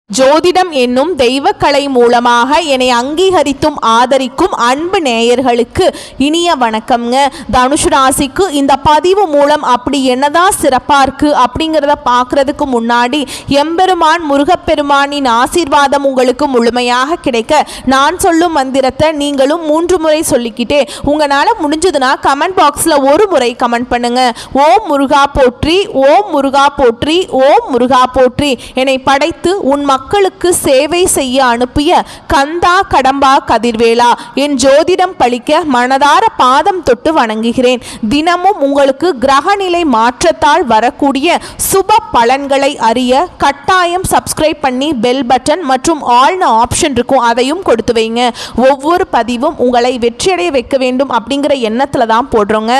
ஜோதிடம் என்னும் தெய்வக்கலை மூலமாக என்னை அங்கீகரித்தும் ஆதரிக்கும் அன்பு நேயர்களுக்கு இனிய வணக்கம்ங்க. தனுஷ் ராசிக்கு இந்த பதிவு மூலம் அப்படி என்னதான் சிறப்பாக இருக்குது அப்படிங்கிறத பார்க்குறதுக்கு முன்னாடி எம்பெருமான் முருகப்பெருமானின் ஆசீர்வாதம் உங்களுக்கு முழுமையாக கிடைக்க நான் சொல்லும் மந்திரத்தை நீங்களும் 3 முறை சொல்லிக்கிட்டே உங்களால் முடிஞ்சதுன்னா கமெண்ட் பாக்ஸில் ஒரு முறை கமெண்ட் பண்ணுங்க. ஓம் முருகா போற்றி, ஓம் முருகா போற்றி, ஓம் முருகா போற்றி. என்னை படைத்து உன் மக்களுக்கு சேவை செய்ய அனுப்பிய கந்தா கடம்பா கதிர்வேலா, என் ஜோதிடம் பழிக்க மனதார பாதம் தொட்டு வணங்குகிறேன். தினமும் உங்களுக்கு கிரகநிலை மாற்றத்தால் வரக்கூடிய சுப பலன்களை அறிய கட்டாயம் சப்ஸ்கிரைப் பண்ணி பெல் பட்டன் மற்றும் ஆல்னு ஆப்ஷன் இருக்கும், அதையும் கொடுத்து வைங்க. ஒவ்வொரு பதிவும் உங்களை வெற்றியடைய வைக்க வேண்டும் அப்படிங்கிற எண்ணத்தில் தான் போடுறோங்க.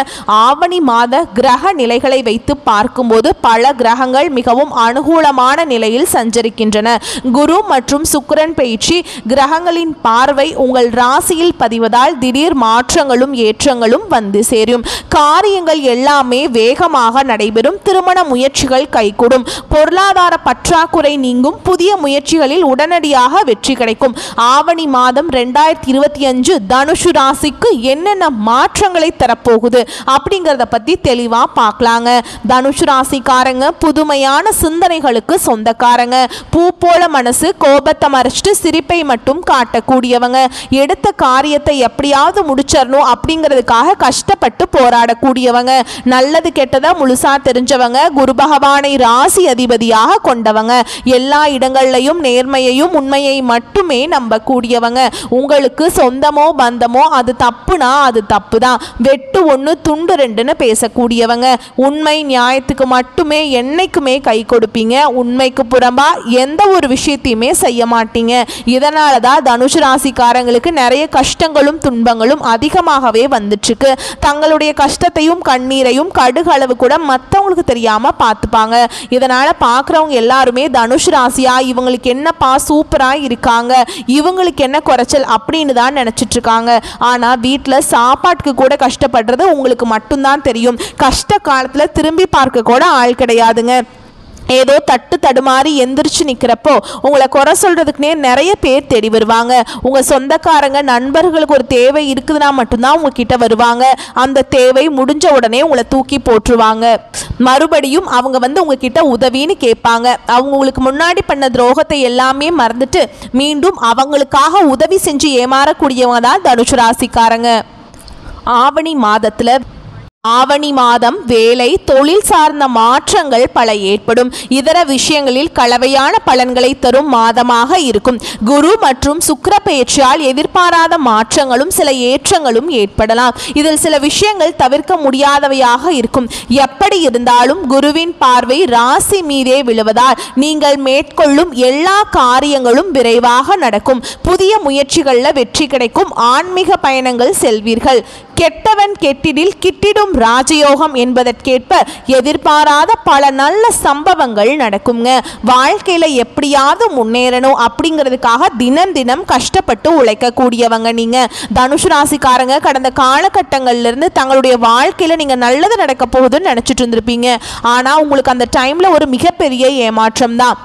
ஆவணி மாத கிரக நிலைகளை வைத்து பார்க்கும்போது பல கிரகங்கள் மிகவும் அனுகூலமான நிலையில் சஞ்சரிக்கின்றன. குரு மற்றும் சுக்கிரன் பயிற்சி கிரகங்களின் பார்வை உங்கள் ராசியில் பதிவதால் திடீர் மாற்றங்களும் ஏற்றங்களும் வந்து சேரும். காரியங்கள் எல்லாமே வேகமாக நடைபெறும். திருமண முயற்சிகள் கைகூடும். பொருளாதார பற்றாக்குறை நீங்கும். புதிய முயற்சிகளில் உடனடியாக வெற்றி கிடைக்கும். ஆவணி மாதம் 2025 தனுஷு ராசிக்கு என்னென்ன மாற்றங்களை தரப்போகுது அப்படிங்கிறத பத்தி தெளிவா பார்க்கலாங்க. தனுஷு ராசிக்காரங்க புதுமையான சிந்தனைகளுக்கு சொந்தக்காரங்க. பூ போல மனசு, கோபத்தை மறைச்சிட்டு சிரிப்பை மட்டும் காட்டக்கூடியவங்க. எடுத்த காரியத்தை எப்படியாவது முடிச்சிடணும் அப்படிங்கிறதுக்காக கஷ்டப்பட்டு போராடக்கூடியவங்க. நல்லது கெட்டதை முழுசா தெரிஞ்சவங்க. குரு பகவானை ராசி அதிபதியாக கொண்டவங்க. எல்லா இடங்கள்லையும் நேர்மையையும் உண்மையை மட்டுமே நம்பக்கூடியவங்க. உங்களுக்கு சொந்தமோ பந்தமோ அது தப்புனா அது தப்பு தான், வெட்டு 1 துண்டு 2ன்னு பேசக்கூடியவங்க. உண்மை நியாயத்துக்கு மட்டுமே என்னைக்குமே கை கொடுப்பீங்க. உண்மைக்கு புறம்பா எந்த ஒரு விஷயத்தையுமே செய்ய மாட்டீங்க. இதனால தான் தனுஷ் ராசிக்காரங்களுக்கு நிறைய கஷ்டங்களும் துன்பங்களும் அதிகமாகவே வந்துட்டு இருக்கு. தங்களுடைய கஷ்டத்தையும் கண்ணீரையும் கடுகளவு கூட மற்றவங்களுக்கு தெரியாம பார்த்துப்பாங்க. இதனால பார்க்குறவங்க எல்லாருமே தனுஷ் ராசியா இவங்களுக்கு என்னப்பா சூப்பரா இருக்காங்க, இவங்களுக்கு என்ன குறைச்சல் அப்படின்னு தான் நினைச்சிட்டு இருக்காங்க. ஆனா வீட்டில் சாப்பாட்டுக்கு கூட கஷ்டப்படுறது உங்களுக்கு மட்டும்தான் தெரியும். கஷ்ட காலத்துல திரும்பி பார்க்க கூட ஆள் கிடையாதுங்க. ஏதோ தட்டு தடுமாறி எந்திரிச்சு நிற்கிறப்போ உங்களை குறை சொல்கிறதுக்குனே நிறைய பேர் தேடி வருவாங்க. உங்கள் சொந்தக்காரங்க நண்பர்களுக்கு ஒரு தேவை இருக்குதுன்னா மட்டும்தான் உங்ககிட்ட வருவாங்க. அந்த தேவை முடிஞ்ச உடனே உங்களை தூக்கி போட்டுருவாங்க. மறுபடியும் அவங்க வந்து உங்ககிட்ட உதவின்னு கேட்பாங்க. அவங்க உங்களுக்கு முன்னாடி பண்ண துரோகத்தை எல்லாமே மறந்துட்டு மீண்டும் அவங்களுக்காக உதவி செஞ்சு ஏமாறக்கூடியவங்க தான் தனுஷ் ராசிக்காரங்க. ஆவணி மாதம் வேலை தொழில் சார்ந்த மாற்றங்கள் பல ஏற்படும். இதர விஷயங்களில் கலவையான பலன்களை தரும் மாதமாக இருக்கும். குரு மற்றும் சுக்கிர பெயர்ச்சியால் எதிர்பாராத மாற்றங்களும் சில ஏற்றங்களும் ஏற்படலாம். இதில் சில விஷயங்கள் தவிர்க்க முடியாதவையாக இருக்கும். எப்படி இருந்தாலும் குருவின் பார்வை ராசி மீதே விழுவதால் நீங்கள் மேற்கொள்ளும் எல்லா காரியங்களும் விரைவாக நடக்கும். புதிய முயற்சிகளில் வெற்றி கிடைக்கும். ஆன்மீக பயணங்கள் செல்வீர்கள். கெட்டவன் கெட்டிடில் கிட்டிடும் ராஜயோகம் என்பதற்கேற்ப எதிர்பாராத பல நல்ல சம்பவங்கள் நடக்குங்க. வாழ்க்கையில எப்படியாவது முன்னேறணும் அப்படிங்கிறதுக்காக தினம் தினம் கஷ்டப்பட்டு உழைக்கக்கூடியவங்க நீங்க. தனுஷ் ராசிக்காரங்க கடந்த காலகட்டங்கள்ல இருந்து தங்களுடைய வாழ்க்கையில நீங்க நல்லது நடக்க போகுதுன்னு நினைச்சிட்டு இருந்திருப்பீங்க. ஆனா உங்களுக்கு அந்த டைம்ல ஒரு மிகப்பெரிய ஏமாற்றம் தான்.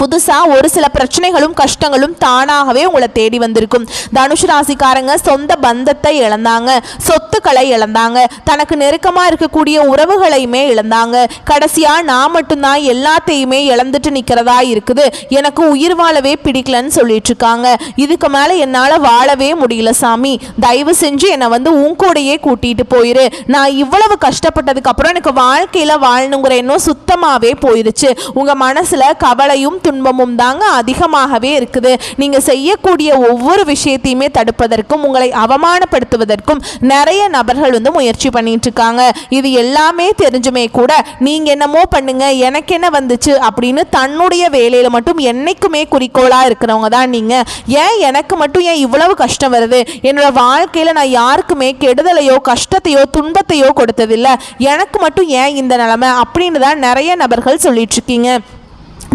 புதுசாக ஒரு சில பிரச்சனைகளும் கஷ்டங்களும் தானாகவே உங்களை தேடி வந்திருக்கும். தனுஷ் ராசிக்காரங்க சொந்த பந்தத்தை இழந்தாங்க, சொத்துக்களை இழந்தாங்க, தனக்கு நெருக்கமாக இருக்கக்கூடிய உறவுகளையுமே இழந்தாங்க. கடைசியாக நான் மட்டும்தான் எல்லாத்தையுமே இழந்துட்டு நிற்கிறதா இருக்குது, எனக்கு உயிர் வாழவே பிடிக்கலன்னு சொல்லிட்டு இருக்காங்க. இதுக்கு மேலே என்னால் வாழவே முடியல சாமி, தயவு செஞ்சு என்னை வந்து உன் கூடையே கூட்டிகிட்டு போயிரு. நான் இவ்வளவு கஷ்டப்பட்டதுக்கு அப்புறம் எனக்கு வாழ்க்கையில் வாழணுங்கிற எண்ணம் சுத்தமாகவே போயிருச்சு. உங்கள் மனசில் கவலையும் துன்பமும் தாங்க அதிகமாகவே இருக்குது. நீங்க செய்யக்கூடிய ஒவ்வொரு விஷயத்தையுமே தடுப்பதற்கும் உங்களை அவமானப்படுத்துவதற்கும் நிறைய நபர்கள் வந்து முயற்சி பண்ணிட்டு இருக்காங்க. இது எல்லாமே தெரிஞ்சுமே கூட நீங்க என்னமோ பண்ணுங்க எனக்கு என்ன வந்துச்சு அப்படின்னு தன்னுடைய வேலையில மட்டும் என்னைக்குமே குறிக்கோளா இருக்கிறவங்க தான் நீங்க. ஏன் எனக்கு மட்டும் ஏன் இவ்வளவு கஷ்டம் வருது, என்னோட வாழ்க்கையில நான் யாருக்குமே கெடுதலையோ கஷ்டத்தையோ துன்பத்தையோ கொடுத்ததில்லை, எனக்கு மட்டும் ஏன் இந்த நிலைமை அப்படின்னு தான் நிறைய நபர்கள் சொல்லிட்டு இருக்கீங்க.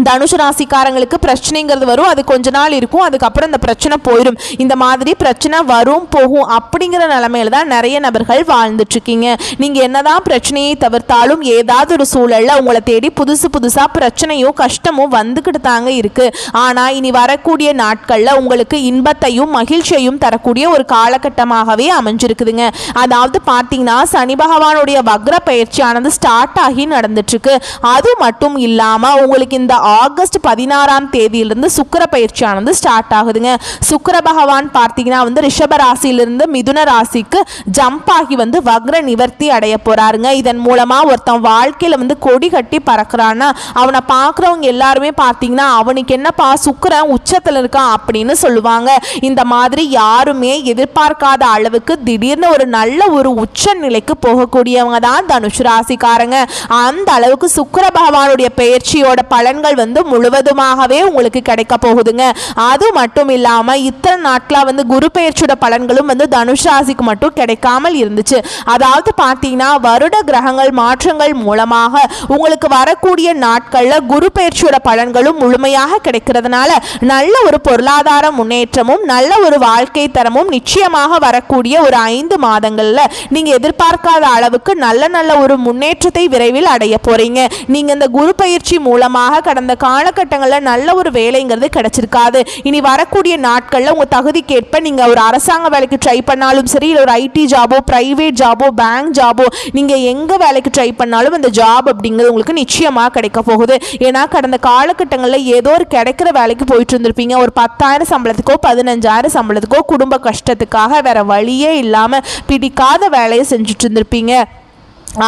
தனுசு ராசிக்காரங்களுக்கு பிரச்சனைங்கிறது வரும், அது கொஞ்ச நாள் இருக்கும், அதுக்கப்புறம் இந்த பிரச்சனை போயிடும். இந்த மாதிரி பிரச்சனை வரும் போகும் அப்படிங்கிற நிலைமையில தான் நிறைய நபர்கள் வாழ்ந்துட்டு இருக்கீங்க. நீங்க என்னதான் பிரச்சனையை தவிர்த்தாலும் ஏதாவது ஒரு சூழல்ல உங்களை தேடி புதுசு புதுசா பிரச்சனையும் கஷ்டமும் வந்துக்கிட்டு தாங்க இருக்கு. ஆனா இனி வரக்கூடிய நாட்கள்ல உங்களுக்கு இன்பத்தையும் மகிழ்ச்சியையும் தரக்கூடிய ஒரு காலகட்டமாகவே அமைஞ்சிருக்குதுங்க. அதாவது பார்த்தீங்கன்னா சனி பகவானுடைய வக்ர பயிற்சியானது ஸ்டார்ட் ஆகி நடந்துட்டு இருக்கு. அது மட்டும் இல்லாம உங்களுக்கு இந்த ஆகஸ்ட் 16ஆம் தேதியிலிருந்து சுக்கிர பயிற்சியானது ஸ்டார்ட் ஆகுதுங்க. சுக்கிர பகவான் பார்த்தீங்கன்னா ரிஷப ராசியிலிருந்து மிதுன ராசிக்கு ஜம்ப் ஆகி வக்ர நிவர்த்தி அடைய போறாருங்க. இதன் மூலமா ஒருத்தன் வாழ்க்கையில கொடி கட்டி பறக்கிறான்னா அவனை பார்க்குறவங்க எல்லாருமே பார்த்தீங்கன்னா அவனுக்கு என்னப்பா சுக்கிரன் உச்சத்தில் இருக்கான் அப்படின்னு சொல்லுவாங்க. இந்த மாதிரி யாருமே எதிர்பார்க்காத அளவுக்கு திடீர்னு ஒரு நல்ல ஒரு உச்ச நிலைக்கு போகக்கூடியவங்க தான் தனுசு ராசிக்காரங்க. அந்த அளவுக்கு சுக்கிர பகவானுடைய பயிற்சியோட பலன்கள் முழுவதுமாகவே உங்களுக்கு கிடைக்க போகுதுங்க. அது மட்டும் இல்லாம இத்தனை நாட்களா குரு பெயர்ச்சியோட பலன்களும் தனுஷ் ராசிக்கு மட்டும் கிடைக்காமல் இருந்துச்சு. அதாவது பார்த்தீங்கன்னா வருட கிரகங்கள் மாற்றங்கள் மூலமாக உங்களுக்கு வரக்கூடிய நாட்கள்ல குரு பெயர்ச்சியோட பலன்களும் முழுமையாக கிடைக்கிறதுனால நல்ல ஒரு பொருளாதார முன்னேற்றமும் நல்ல ஒரு வாழ்க்கை தரமும் நிச்சயமாக வரக்கூடிய ஒரு 5 மாதங்கள்ல நீங்க எதிர்பார்க்காத அளவுக்கு நல்ல நல்ல ஒரு முன்னேற்றத்தை விரைவில் அடைய போறீங்க. நீங்க இந்த குரு பயிற்சி மூலமாக கடந்த காலகட்டங்களில் நல்ல ஒரு வேலைங்கிறது கிடைச்சிருக்காது. இனி வரக்கூடிய நாட்களில் உங்கள் தகுதிக்கேற்ப நீங்கள் ஒரு அரசாங்க வேலைக்கு ட்ரை பண்ணாலும் சரி, இல்லை ஒரு ஐடி ஜாபோ, பிரைவேட் ஜாபோ, பேங்க் ஜாபோ, நீங்கள் எங்கே வேலைக்கு ட்ரை பண்ணாலும் அந்த ஜாப் அப்படிங்கிறது உங்களுக்கு நிச்சயமாக கிடைக்க போகுது. ஏன்னா கடந்த காலகட்டங்களில் ஏதோ ஒரு கிடைக்கிற வேலைக்கு போயிட்டு இருந்திருப்பீங்க. ஒரு 10,000 சம்பளத்துக்கோ 15,000 சம்பளத்துக்கோ குடும்ப கஷ்டத்துக்காக வேற வழியே இல்லாமல் பிடிக்காத வேலையை செஞ்சுட்டு இருந்திருப்பீங்க.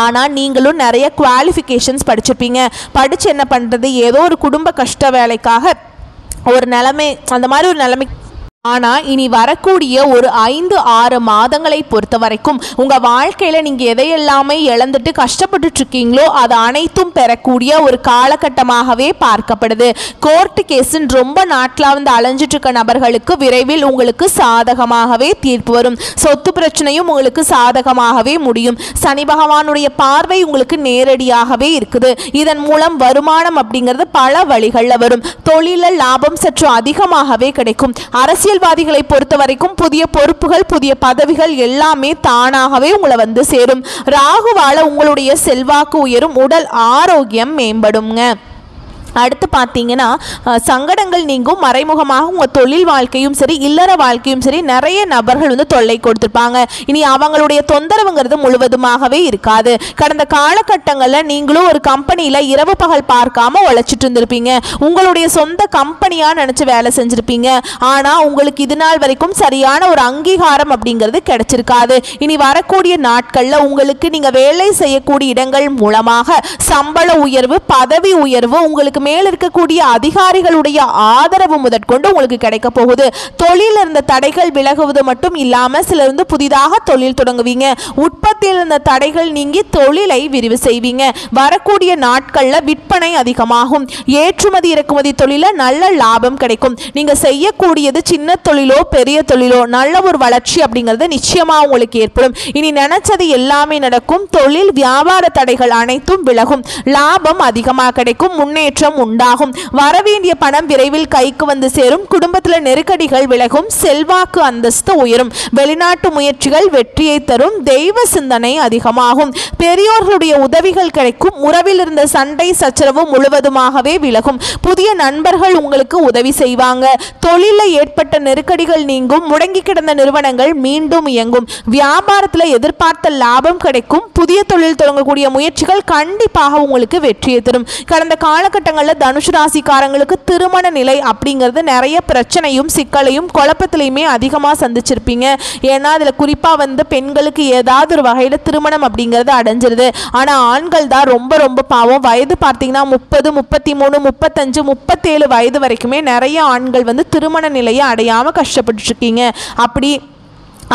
ஆனால் நீங்களும் நிறைய குவாலிஃபிகேஷன்ஸ் படிச்சிருப்பீங்க. படித்து என்ன பண்ணுறது, ஏதோ ஒரு குடும்ப கஷ்ட வேலைக்காக ஒரு நிலைமை, அந்த மாதிரி ஒரு நிலைமை. ஆனால் இனி வரக்கூடிய ஒரு 5-6 மாதங்களை பொறுத்த வரைக்கும் உங்கள் வாழ்க்கையில் நீங்கள் எதையெல்லாமே இழந்துட்டு கஷ்டப்பட்டு இருக்கீங்களோ அது அனைத்தும் பெறக்கூடிய ஒரு காலகட்டமாகவே பார்க்கப்படுது. கோர்ட்டு கேஸுன்னு ரொம்ப நாட்களாக அலைஞ்சிட்டு இருக்க நபர்களுக்கு விரைவில் உங்களுக்கு சாதகமாகவே தீர்ப்பு வரும். சொத்து பிரச்சனையும் உங்களுக்கு சாதகமாகவே முடியும். சனி பகவானுடைய பார்வை உங்களுக்கு நேரடியாகவே இருக்குது. இதன் மூலம் வருமானம் அப்படிங்கிறது பல வழிகளில் வரும். தொழிலில் லாபம் சற்று அதிகமாகவே கிடைக்கும். அரசியல்வாதிகளை பொறுத்த வரைக்கும் புதிய பொறுப்புகள், புதிய பதவிகள் எல்லாமே தானாகவே உங்களை சேரும். ராகுவால உங்களுடைய செல்வாக்கு உயரும், உடல் ஆரோக்கியம் மேம்படுங்க. அடுத்து பார்த்தீங்கன்னா சங்கடங்கள் நீங்கும். மறைமுகமாக உங்கள் தொழில் வாழ்க்கையும் சரி, இல்லற வாழ்க்கையும் சரி, நிறைய நபர்கள் தொல்லை கொடுத்துருப்பாங்க. இனி அவங்களுடைய தொந்தரவுங்கிறது முழுவதுமாகவே இருக்காது. கடந்த காலகட்டங்களில் நீங்களும் ஒரு கம்பெனியில் இரவு பகல் பார்க்காம உழைச்சிட்டு இருந்திருப்பீங்க. உங்களுடைய சொந்த கம்பெனியாக நினச்சி வேலை செஞ்சுருப்பீங்க. ஆனால் உங்களுக்கு இது நாள் வரைக்கும் சரியான ஒரு அங்கீகாரம் அப்படிங்கிறது கிடைச்சிருக்காது. இனி வரக்கூடிய நாட்களில் உங்களுக்கு நீங்கள் வேலை செய்யக்கூடிய இடங்கள் மூலமாக சம்பள உயர்வு, பதவி உயர்வு, உங்களுக்கு மேல் இருக்கக்கூடிய அதிகாரிகளுடைய ஆதரவு முதற்கொண்டு உங்களுக்கு கிடைக்க போகுது. தொழில் இருந்த தடைகள் விலகுவது மட்டும் இல்லாமல் சிலர் புதிதாக தொழில் தொடங்குவீங்க. உற்பத்தியில் இருந்த தடைகள் நீங்கி தொழிலை விரிவு செய்வீங்க. வரக்கூடிய நாட்களில் விற்பனை அதிகமாகும். ஏற்றுமதி இறக்குமதி தொழில நல்ல லாபம் கிடைக்கும். நீங்க செய்யக்கூடியது சின்ன தொழிலோ பெரிய தொழிலோ நல்ல ஒரு வளர்ச்சி அப்படிங்கிறது நிச்சயமா உங்களுக்கு ஏற்படும். இனி நினைச்சது எல்லாமே நடக்கும். தொழில் வியாபார தடைகள் அனைத்தும் விலகும். லாபம் அதிகமாக கிடைக்கும். முன்னேற்றம் உண்டாகும். வரவேண்டிய பணம் விரைவில் கைக்கு சேரும். குடும்பத்தில் நெருக்கடிகள் விலகும். செல்வாக்கு அந்தஸ்து உயரும். வெளிநாட்டு முயற்சிகள் வெற்றியை தரும். தெய்வ சிந்தனை அதிகமாகும். பெரியோர்களுடைய உதவிகள் கிடைக்கும். உறவில் இருந்த சண்டை சச்சரவு முழுவதுமாகவே விலகும். புதிய நண்பர்கள் உங்களுக்கு உதவி செய்வாங்க. தொழிலில் ஏற்பட்ட நெருக்கடிகள் நீங்கும். முடங்கி கிடந்த நிறுவனங்கள் மீண்டும் இயங்கும். வியாபாரத்தில் எதிர்பார்த்த லாபம் கிடைக்கும். புதிய தொழில் தொடங்கக்கூடிய முயற்சிகள் கண்டிப்பாக உங்களுக்கு வெற்றியை தரும். கடந்த காலகட்டங்களில் தனுசு ராசிக்காரங்களுக்கு திருமண நிலை அப்படிங்கிறது நிறைய பிரச்சனையும் சிக்கலையும் குழப்பத்திலையுமே அதிகமாக சந்திச்சிருப்பீங்க. ஏன்னா அதில் குறிப்பாக பெண்களுக்கு ஏதாவது ஒரு வகையில் திருமணம் அப்படிங்கிறது அடைஞ்சிருது. ஆனால் ஆண்கள் தான் ரொம்ப ரொம்ப பாவம். வயது பார்த்தீங்கன்னா 30, 33, 35, 37 வயது வரைக்குமே நிறைய ஆண்கள் திருமண நிலையை அடையாமல் கஷ்டப்பட்டு இருக்கீங்க. அப்படி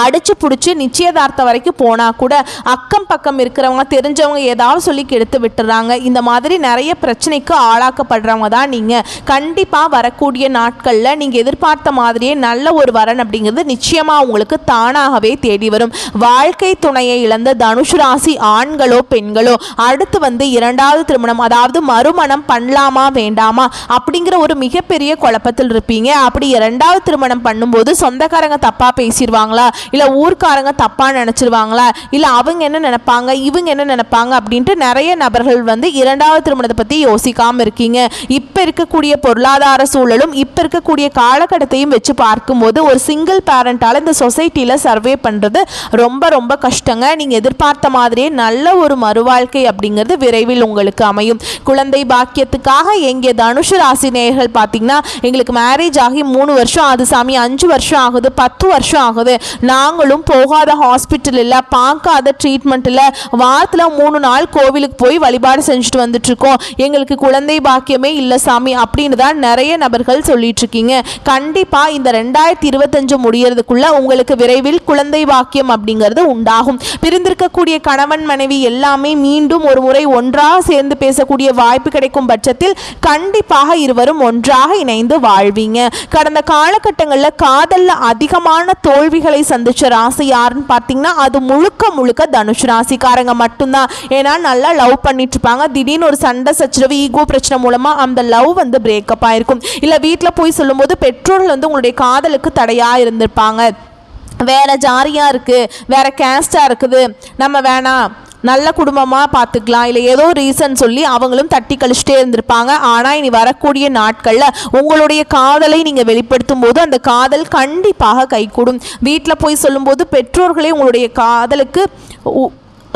அடிச்சு பிடிச்சி நிச்சயதார்த்தம் வரைக்கும் போனால் கூட அக்கம் பக்கம் இருக்கிறவங்க தெரிஞ்சவங்க ஏதாவது சொல்லி கெடுத்து விட்டுறாங்க. இந்த மாதிரி நிறைய பிரச்சனைக்கு ஆளாக்கப்படுறவங்க தான் நீங்கள். கண்டிப்பாக வரக்கூடிய நாட்களில் நீங்கள் எதிர்பார்த்த மாதிரியே நல்ல ஒரு வரன் அப்படிங்கிறது நிச்சயமாக உங்களுக்கு தானாகவே தேடி வரும். வாழ்க்கை துணையை இழந்த தனுசு ராசி ஆண்களோ பெண்களோ அடுத்து இரண்டாவது திருமணம், அதாவது மறுமணம் பண்ணலாமா வேண்டாமா அப்படிங்கிற ஒரு மிகப்பெரிய குழப்பத்தில் இருப்பீங்க. அப்படி இரண்டாவது திருமணம் பண்ணும்போது சொந்தக்காரங்க தப்பாக பேசிடுவாங்களா, இல்லை ஊர்க்காரங்க தப்பாக நினச்சிருவாங்களா, இல்லை அவங்க என்ன நினைப்பாங்க இவங்க என்ன நினைப்பாங்க அப்படின்ட்டு நிறைய நபர்கள் இரண்டாவது திருமணத்தை பற்றி யோசிக்காமல் இருக்கீங்க. இப்போ இருக்கக்கூடிய பொருளாதார சூழலும் இப்போ இருக்கக்கூடிய காலகட்டத்தையும் வச்சு பார்க்கும்போது ஒரு சிங்கிள் பேரண்டால் இந்த சொசைட்டியில் சர்வே பண்ணுறது ரொம்ப ரொம்ப கஷ்டங்க. நீங்கள் எதிர்பார்த்த மாதிரியே நல்ல ஒரு மறுவாழ்க்கை அப்படிங்கிறது விரைவில் உங்களுக்கு அமையும். குழந்தை பாக்கியத்துக்காக எங்கே தனுசு ராசி நேயர்கள் பார்த்தீங்கன்னா எங்களுக்கு மேரேஜ் ஆகி 3 வருஷம் ஆகுது சாமி, 5 வருஷம் ஆகுது, 10 வருஷம் ஆகுது, நாங்களும் போகாத ஹாஸ்பிட்டல் இல்லை, பார்க்காத ட்ரீட்மெண்ட் இல்லை, வாரத்தில் 3 நாள் கோவிலுக்கு போய் வழிபாடு செஞ்சுட்டு வந்துட்டுருக்கோம், எங்களுக்கு குழந்தை பாக்கியமே இல்லை சாமி அப்படின்னு தான் நிறைய நபர்கள் சொல்லிட்டு இருக்கீங்க. கண்டிப்பாக இந்த 2025 முடியறதுக்குள்ள உங்களுக்கு விரைவில் குழந்தை பாக்கியம் அப்படிங்கிறது உண்டாகும். பிரிந்திருக்கக்கூடிய கணவன் மனைவி எல்லாமே மீண்டும் ஒரு முறை ஒன்றாக சேர்ந்து பேசக்கூடிய வாய்ப்பு கிடைக்கும் பட்சத்தில் கண்டிப்பாக இருவரும் ஒன்றாக இணைந்து வாழ்வீங்க. கடந்த காலகட்டங்களில் காதலில் அதிகமான தோல்விகளை சந்திச்ச ராசி யாருன்னு பார்த்தீங்கன்னா அது முழுக்க முழுக்க தனுசு ராசிக்காரங்க மட்டும்தான். ஏன்னா நல்லா லவ் பண்ணிட்டு இருப்பாங்க, திடீர்னு ஒரு சண்டை சச்சரவு ஈகோ பிரச்சனை மூலமாக அந்த லவ் பிரேக்கப் ஆயிருக்கும். இல்லை வீட்டில் போய் சொல்லும்போது பெற்றோர்கள் உங்களுடைய காதலுக்கு தடையாக இருந்திருப்பாங்க. வேற ஜாரியாக இருக்குது, வேற கேஸ்டாக இருக்குது, நம்ம வேணாம் நல்ல குடும்பமாக பார்த்துக்கலாம், இல்லை ஏதோ ரீசன் சொல்லி அவங்களும் தட்டி கழிச்சிட்டே இருந்திருப்பாங்க. ஆனால் இனி வரக்கூடிய நாட்களில் உங்களுடைய காதலை நீங்கள் வெளிப்படுத்தும் போது அந்த காதல் கண்டிப்பாக கைகூடும். வீட்டில் போய் சொல்லும்போது பெற்றோர்களே உங்களுடைய காதலுக்கு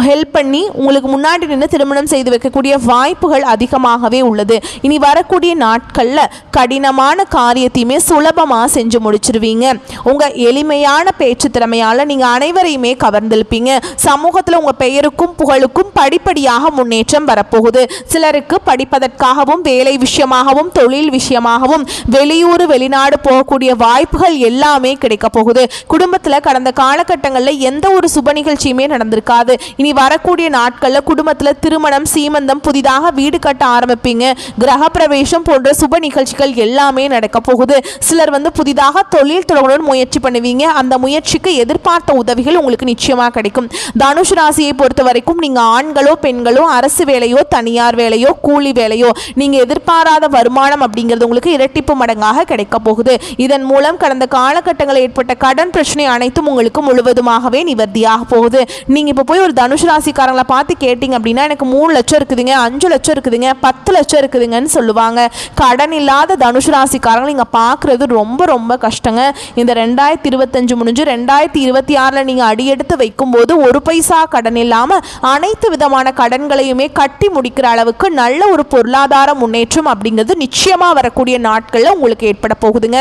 ஹெல்ப் பண்ணி உங்களுக்கு முன்னாடி நின்று திருமணம் செய்து வைக்கக்கூடிய வாய்ப்புகள் அதிகமாகவே உள்ளது. இனி வரக்கூடிய நாட்களில் கடினமான காரியத்தையுமே சுலபமாக செஞ்சு முடிச்சிருவீங்க. உங்கள் எளிமையான பேச்சு திறமையால் நீங்கள் அனைவரையுமே கவர்ந்திருப்பீங்க. சமூகத்தில் உங்கள் பெயருக்கும் புகழுக்கும் படிப்படியாக முன்னேற்றம் வரப்போகுது. சிலருக்கு படிப்பதற்காகவும் வேலை விஷயமாகவும் தொழில் விஷயமாகவும் வெளியூர் வெளிநாடு போகக்கூடிய வாய்ப்புகள் எல்லாமே கிடைக்க போகுது. குடும்பத்தில் கடந்த காலகட்டங்களில் எந்த ஒரு சுப நிகழ்ச்சியுமே நடந்திருக்காது. இனி வரக்கூடிய நாட்களில் குடும்பத்தில் திருமணம், சீமந்தம், புதிதாக வீடு கட்ட ஆரம்பிப்பீங்க. கிரக பிரவேசம் போன்ற சுப நிகழ்ச்சிகள் எல்லாமே நடக்க போகுது. சிலர் புதிதாக தொழில் தொடங்கணும்னு முயற்சி பண்ணுவீங்க. அந்த முயற்சிக்கு எதிர்பார்த்த உதவிகள் உங்களுக்கு நிச்சயமாக கிடைக்கும். தனுசு ராசியை பொறுத்த வரைக்கும் நீங்கள் ஆண்களோ பெண்களோ அரசு வேலையோ தனியார் வேலையோ கூலி வேலையோ நீங்கள் எதிர்பாராத வருமானம் அப்படிங்கிறது உங்களுக்கு இரட்டிப்பு மடங்காக கிடைக்க போகுது. இதன் மூலம் கடந்த காலகட்டங்களில் ஏற்பட்ட கடன் பிரச்சனை அனைத்தும் உங்களுக்கு முழுவதுமாகவே நிவர்த்தியாக போகுது. நீங்கள் இப்போ போய் ஒரு தனுசு ராசிக்காரங்களை பார்த்து கேட்டிங்க அப்படின்னா எனக்கு 3 லட்சம் இருக்குதுங்க, 5 லட்சம் இருக்குதுங்க, 10 லட்சம் இருக்குதுங்கன்னு சொல்லுவாங்க. கடன் இல்லாத தனுசு ராசிக்காரங்களை நீங்கள் பார்க்குறது ரொம்ப ரொம்ப கஷ்டங்க. இந்த 2025 முடிஞ்சு 2026 நீங்கள் அடியெடுத்து வைக்கும்போது 1 பைசா கடன் இல்லாமல் அனைத்து விதமான கடன்களையுமே கட்டி முடிக்கிற அளவுக்கு நல்ல ஒரு பொருளாதார முன்னேற்றம் அப்படிங்கிறது நிச்சயமாக வரக்கூடிய நாட்களில் உங்களுக்கு ஏற்பட போகுதுங்க.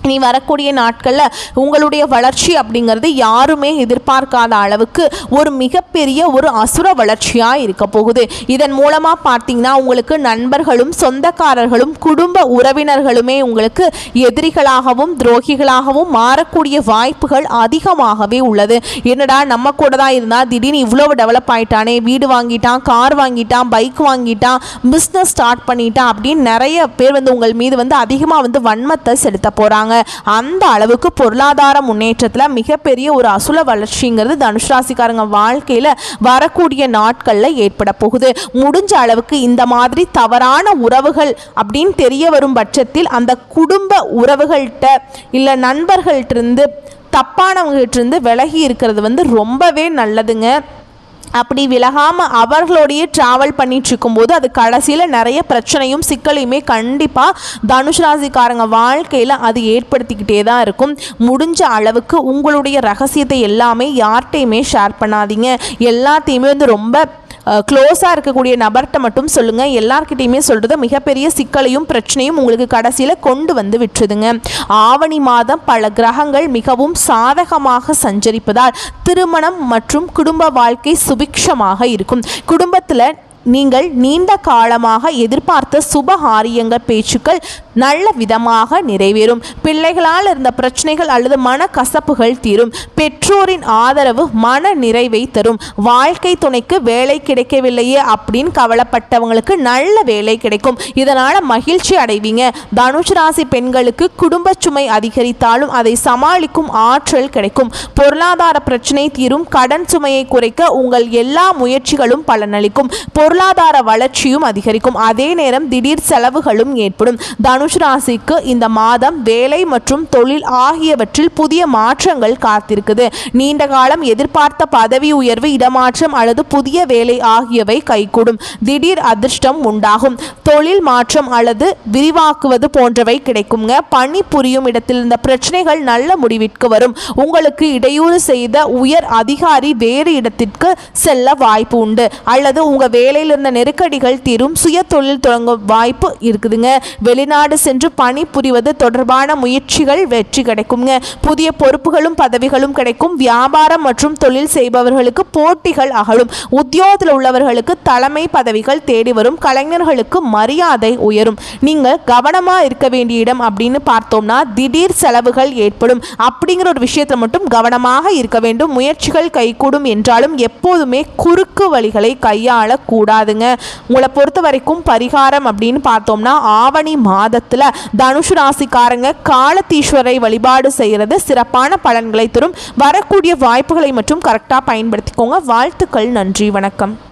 இனி வரக்கூடிய நாட்களில் உங்களுடைய வளர்ச்சி அப்படிங்கிறது யாருமே எதிர்பார்க்காத அளவுக்கு ஒரு மிகப்பெரிய ஒரு அசுர வளர்ச்சியாக இருக்க போகுது. இதன் மூலமாக பார்த்தீங்கன்னா உங்களுக்கு நண்பர்களும் சொந்தக்காரர்களும் குடும்ப உறவினர்களுமே உங்களுக்கு எதிரிகளாகவும் துரோகிகளாகவும் மாறக்கூடிய வாய்ப்புகள் அதிகமாகவே உள்ளது. என்னடா நம்ம கூட தான் இருந்தால் திடீர்னு இவ்வளோ டெவலப் ஆகிட்டானே, வீடு வாங்கிட்டான், கார் வாங்கிட்டான், பைக் வாங்கிட்டான், பிஸ்னஸ் ஸ்டார்ட் பண்ணிட்டான் அப்படின்னு நிறைய பேர் உங்கள் மீது அதிகமாக வன்மத்தை செலுத்த போகிறாங்க. அந்த அளவுக்கு பொருளாதார முன்னேற்றத்தில் மிகப்பெரிய ஒரு அசுல வளர்ச்சிங்கிறது தனுசு ராசிக்காரங்க வாழ்க்கையில் வரக்கூடிய நாட்களில் ஏற்பட போகுது. முடிஞ்ச அளவுக்கு இந்த மாதிரி தவறான உறவுகள் அப்படின்னு தெரிய வரும் பட்சத்தில் அந்த குடும்ப உறவுகள்கிட்ட இல்லை நண்பர்கள்ட்டிருந்து தப்பானவங்ககிட்ட விலகி இருக்கிறது ரொம்பவே நல்லதுங்க. அப்படி விலகாமல் அவர்களோடையே ட்ராவல் பண்ணிட்டு இருக்கும்போது அது கடைசியில் நிறைய பிரச்சனையும் சிக்கலையுமே கண்டிப்பாக தனுசு ராசிக்காரங்க வாழ்க்கையில் அது ஏற்படுத்திக்கிட்டே தான் இருக்கும். முடிஞ்ச அளவுக்கு உங்களுடைய ரகசியத்தை எல்லாமே யார்கிட்டையுமே ஷேர் பண்ணாதீங்க. எல்லாத்தையுமே ரொம்ப க்ளோஸாக இருக்கக்கூடிய நபர்கிட்ட மட்டும் சொல்லுங்கள். எல்லார்கிட்டையுமே சொல்கிறது மிகப்பெரிய சிக்கலையும் பிரச்சனையும் உங்களுக்கு கடைசியில் கொண்டு விட்டுருதுங்க. ஆவணி மாதம் பல கிரகங்கள் மிகவும் சாதகமாக சஞ்சரிப்பதால் திருமணம் மற்றும் குடும்ப வாழ்க்கை சுபிக்ஷமாக இருக்கும். குடும்பத்தில் நீங்கள் நீண்ட காலமாக எதிர்பார்த்த சுபகாரியங்கள் பேச்சுக்கள் நல்ல விதமாக நிறைவேறும். பிள்ளைகளால் இருந்த பிரச்சனைகள் அல்லது மனக்கசப்புகள் தீரும். பெற்றோரின் ஆதரவு மன நிறைவை தரும். வாழ்க்கை துணைக்கு வேலை கிடைக்கவில்லையே அப்படின்னு கவலைப்பட்டவங்களுக்கு நல்ல வேலை கிடைக்கும். இதனால மகிழ்ச்சி அடைவீங்க. தனுசு ராசி பெண்களுக்கு குடும்ப சுமை அதிகரித்தாலும் அதை சமாளிக்கும் ஆற்றல் கிடைக்கும். பொருளாதார பிரச்சனை தீரும். கடன் சுமையை குறைக்க உங்கள் எல்லா முயற்சிகளும் பலனளிக்கும். பொருளாதார வளர்ச்சியும் அதிகரிக்கும். அதே நேரம் திடீர் செலவுகளும் ஏற்படும். தனுசு ராசிக்கு இந்த மாதம் வேலை மற்றும் தொழில் ஆகியவற்றில் புதிய மாற்றங்கள் காத்திருக்குது. நீண்ட காலம் எதிர்பார்த்த பதவி உயர்வு, இடமாற்றம் அல்லது புதிய வேலை ஆகியவை கைகூடும். திடீர் அதிர்ஷ்டம் உண்டாகும். தொழில் மாற்றம் அல்லது விரிவாக்குவது போன்றவை கிடைக்குங்க. பணி புரியும் இடத்தில் இருந்த பிரச்சனைகள் நல்ல முடிவிற்கு வரும். உங்களுக்கு இடையூறு செய்த உயர் அதிகாரி வேறு இடத்திற்கு செல்ல வாய்ப்பு உண்டு அல்லது உங்க வேலையில் இருந்த நெருக்கடிகள் தீரும். சுய தொழில் தொடங்கும் வாய்ப்பு இருக்குதுங்க. வெளிநாடு சென்று பணி புரிவது தொடர்பான முயற்சிகள் வெற்றி கிடைக்குங்க. புதிய பொறுப்புகளும் பதவிகளும் கிடைக்கும். வியாபாரம் மற்றும் தொழில் செய்பவர்களுக்கு போட்டிகள் அகலும். உத்தியோகத்தில் உள்ளவர்களுக்கு தலைமை பதவிகள் தேடி வரும். கலைஞர்களுக்கு மரியாதை உயரும். நீங்கள் கவனமா இருக்க வேண்டிய இடம் அப்படின்னு பார்த்தோம்னா திடீர் செலவுகள் ஏற்படும். அப்படிங்கிற ஒரு விஷயத்தில் மட்டும் கவனமாக இருக்க வேண்டும். முயற்சிகள் கைகூடும் என்றாலும் எப்போதுமே குறுக்கு வழிகளை கையாள கூடாதுங்க. உங்களை பொறுத்த வரைக்கும் பரிகாரம் அப்படின்னு பார்த்தோம்னா ஆவணி மாதத்துல தனுசு ராசிக்காரங்க காலத்தீஸ்வரை வழிபாடு செய்கிறது சிறப்பான பலன்களை தரும். வரக்கூடிய வாய்ப்புகளை மட்டும் கரெக்டாக பயன்படுத்திக்கோங்க. வாழ்த்துக்கள். நன்றி. வணக்கம்.